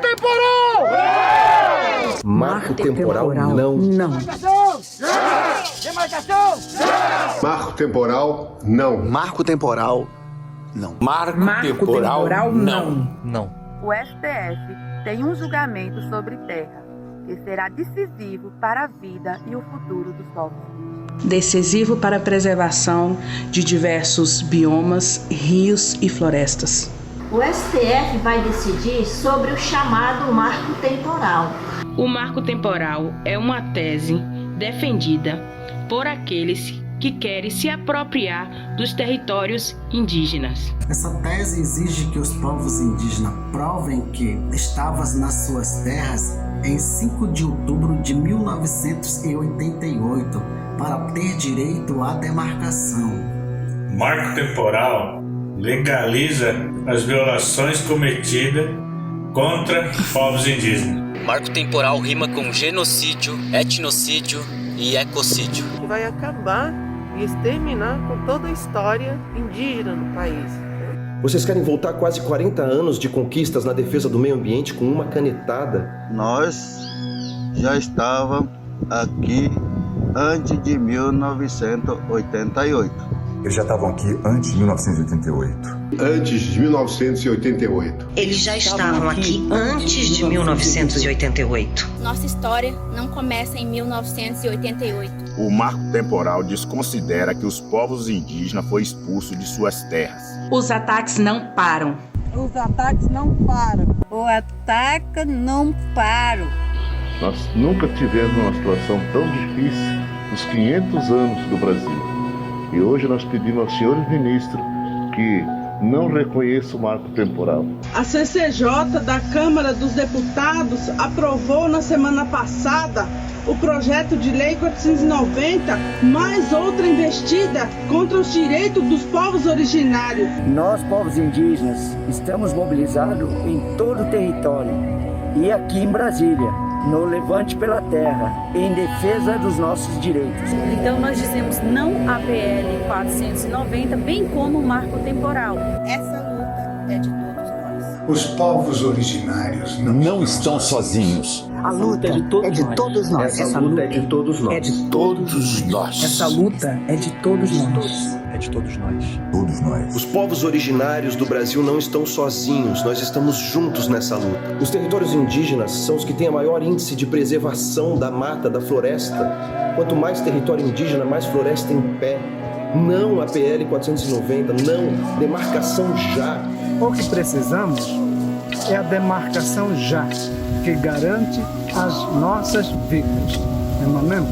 temporal! Marco temporal não. Demarcação! Marco temporal não. Marco temporal não. Marco temporal não. O STF tem um julgamento sobre terra que será decisivo para a vida e o futuro dos povos. Decisivo para a preservação de diversos biomas, rios e florestas. O STF vai decidir sobre o chamado marco temporal. O marco temporal é uma tese defendida por aqueles que querem se apropriar dos territórios indígenas. Essa tese exige que os povos indígenas provem que estavam nas suas terras em 5 de outubro de 1988 para ter direito à demarcação. Marco temporal legaliza as violações cometidas contra povos indígenas. Marco temporal rima com genocídio, etnocídio e ecocídio. Vai acabar e exterminar com toda a história indígena no país. Vocês querem voltar quase 40 anos de conquistas na defesa do meio ambiente com uma canetada? Nós já estávamos aqui antes de 1988. Eles já estavam aqui antes de 1988. Antes de 1988. Eles já estavam aqui antes de 1988. Nossa história não começa em 1988. O marco temporal desconsidera que os povos indígenas foram expulsos de suas terras. Os ataques não param. Os ataques não param. O ataque não para. Nós nunca tivemos uma situação tão difícil nos 500 anos do Brasil. E hoje nós pedimos aos senhores ministros que não reconheçam o marco temporal. A CCJ da Câmara dos Deputados aprovou na semana passada o projeto de lei 490, mais outra investida contra os direitos dos povos originários. Nós, povos indígenas, estamos mobilizados em todo o território e aqui em Brasília, no Levante pela Terra, em defesa dos nossos direitos. Então nós dizemos não à PL 490, bem como o marco temporal. Essa luta é de todos nós. Os povos originários não estão sozinhos. A luta é de todos nós. Essa luta é de todos nós. É de todos nós. Essa luta é de todos nós. É de todos nós. Todos nós. Os povos originários do Brasil não estão sozinhos, nós estamos juntos nessa luta. Os territórios indígenas são os que têm a maior índice de preservação da mata, da floresta. Quanto mais território indígena, mais floresta em pé. Não a PL 490, não, demarcação já. O que precisamos é a demarcação já, que garante as nossas vidas. Não é mesmo?